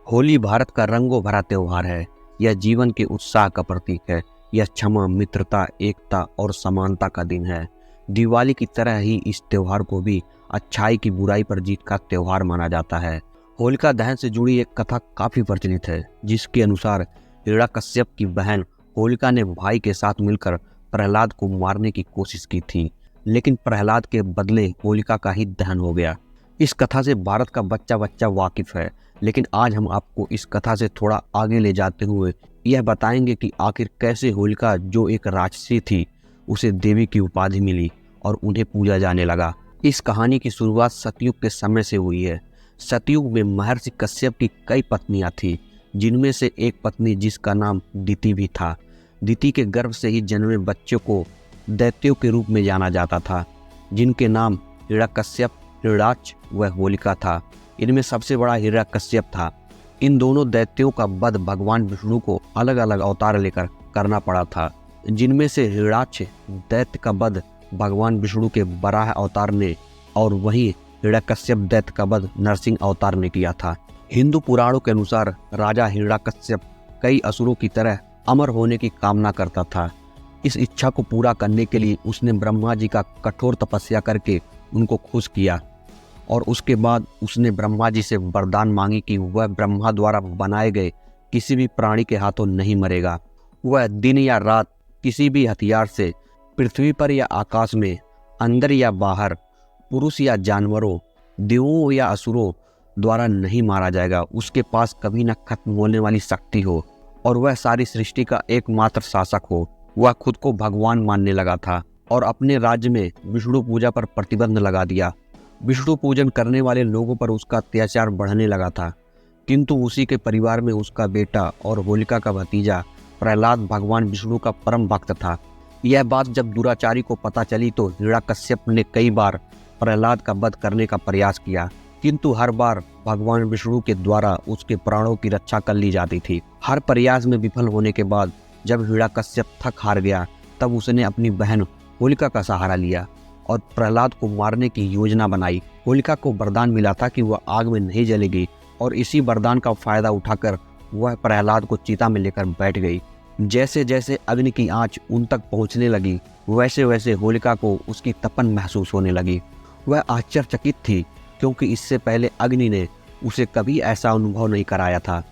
होली भारत का रंगों भरा त्योहार है। यह जीवन के उत्साह का प्रतीक है। यह क्षमा, मित्रता, एकता और समानता का दिन है। दिवाली की तरह ही इस त्योहार को भी अच्छाई की बुराई पर जीत का त्योहार माना जाता है। होलिका दहन से जुड़ी एक कथा काफी प्रचलित है, जिसके अनुसार हिरण्यकश्यप की बहन होलिका ने भाई के साथ मिलकर प्रहलाद को मारने की कोशिश की थी, लेकिन प्रहलाद के बदले होलिका का ही दहन हो गया। इस कथा से भारत का बच्चा बच्चा वाकिफ है, लेकिन आज हम आपको इस कथा से थोड़ा आगे ले जाते हुए यह बताएंगे कि आखिर कैसे होलिका, जो एक राक्षसी थी, उसे देवी की उपाधि मिली और उन्हें पूजा जाने लगा। इस कहानी की शुरुआत सतयुग के समय से हुई है। सतयुग में महर्षि कश्यप की कई पत्नियां थीं, जिनमें से एक पत्नी जिसका नाम दिति भी था। दिति के गर्भ से ही जन्मे बच्चों को दैत्यों के रूप में जाना जाता था, जिनके नाम हिरण्यकश्यप, हिरण्याक्ष व होलिका था। इनमें सबसे बड़ा हिरण्यकश्यप था। इन दोनों दैत्यों का वध भगवान विष्णु को अलग अलग अवतार लेकर करना पड़ा था, जिनमें से हिरण्याक्ष दैत्य का वध भगवान विष्णु के वराह अवतार ने और वहीं हिरण्यकश्यप दैत्य का वध नरसिंह अवतार ने किया था। हिंदू पुराणों के अनुसार राजा हिरण्यकश्यप कई असुरों की तरह अमर होने की कामना करता था। इस इच्छा को पूरा करने के लिए उसने ब्रह्मा जी का कठोर तपस्या करके उनको खुश किया और उसके बाद उसने ब्रह्मा जी से वरदान मांगी कि वह ब्रह्मा द्वारा बनाए गए किसी भी प्राणी के हाथों नहीं मरेगा। वह दिन या रात किसी भी हथियार से पृथ्वी पर या आकाश में, अंदर या बाहर, पुरुष या जानवरों, देवों या असुरों द्वारा नहीं मारा जाएगा। उसके पास कभी न खत्म होने वाली शक्ति हो और वह सारी सृष्टि का एकमात्र शासक हो। वह खुद को भगवान मानने लगा था और अपने राज्य में विष्णु पूजा पर प्रतिबंध लगा दिया। विष्णु पूजन करने वाले लोगों पर उसका अत्याचार बढ़ने लगा था, किंतु उसी के परिवार में उसका बेटा और होलिका का भतीजा प्रहलाद भगवान विष्णु का परम भक्त था। यह बात जब दुराचारी को पता चली तो हिरण्यकश्यप ने कई बार प्रहलाद का वध करने का प्रयास किया, किंतु हर बार भगवान विष्णु के द्वारा उसके प्राणों की रक्षा कर ली जाती थी। हर प्रयास में विफल होने के बाद जब हिरण्यकश्यप थक हार गया, तब उसने अपनी बहन होलिका का सहारा लिया और प्रहलाद को मारने की योजना बनाई। होलिका को वरदान मिला था कि वह आग में नहीं जलेगी और इसी वरदान का फायदा उठाकर वह प्रहलाद को चिता में लेकर बैठ गई। जैसे जैसे अग्नि की आंच उन तक पहुंचने लगी, वैसे वैसे होलिका को उसकी तपन महसूस होने लगी। वह आश्चर्यचकित थी, क्योंकि इससे पहले अग्नि ने उसे कभी ऐसा अनुभव नहीं कराया था।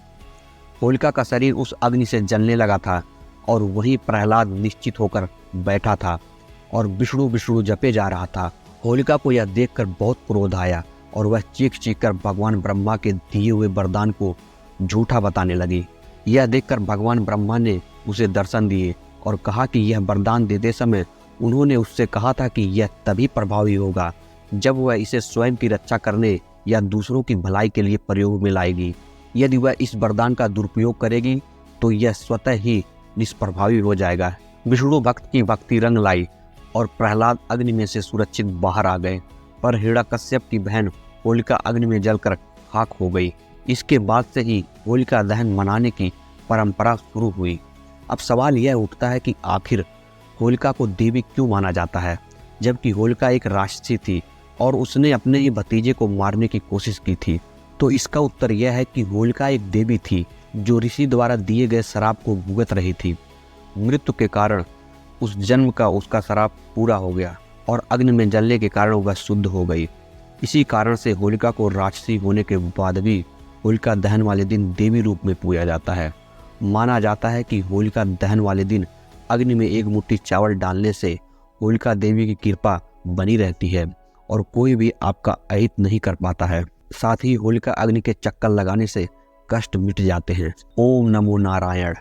होलिका का शरीर उस अग्नि से जलने लगा था और वहीं प्रहलाद निश्चित होकर बैठा था और विष्णु विष्णु जपे जा रहा था। होलिका को यह देखकर बहुत क्रोध आया और वह चीख चीख कर भगवान ब्रह्मा के दिए हुए वरदान को झूठा बताने लगी। यह देखकर भगवान ब्रह्मा ने उसे दर्शन दिए और कहा कि यह वरदान देते समय उन्होंने उससे कहा था कि यह तभी प्रभावी होगा जब वह इसे स्वयं की रक्षा करने या दूसरों की भलाई के लिए प्रयोग में लाएगी। यदि वह इस वरदान का दुरुपयोग करेगी तो यह स्वतः ही निष्प्रभावी हो जाएगा। विष्णु भक्त की भक्ति रंग लाई और प्रहलाद अग्नि में से सुरक्षित बाहर आ गए, पर हिरण्यकश्यप की बहन होलिका अग्नि में जलकर खाक हो गई। इसके बाद से ही होलिका दहन मनाने की परंपरा शुरू हुई। अब सवाल यह उठता है कि आखिर होलिका को देवी क्यों माना जाता है, जबकि होलिका एक राक्षसी थी और उसने अपने ही भतीजे को मारने की कोशिश की थी। तो इसका उत्तर यह है कि होलिका एक देवी थी जो ऋषि द्वारा दिए गए श्राप को भुगत रही थी। मृत्यु के कारण उस जन्म का उसका श्राप पूरा हो गया और अग्नि में जलने के कारण वह शुद्ध हो गई। इसी कारण से होलिका को राक्षसी होने के बाद भी होलिका दहन वाले दिन देवी रूप में पूजा जाता है। माना जाता है कि होलिका दहन वाले दिन अग्नि में एक मुट्ठी चावल डालने से होलिका देवी की कृपा बनी रहती है और कोई भी आपका अहित नहीं कर पाता है। साथ ही होलिका अग्नि के चक्कर लगाने से कष्ट मिट जाते हैं। ओम नमो नारायण।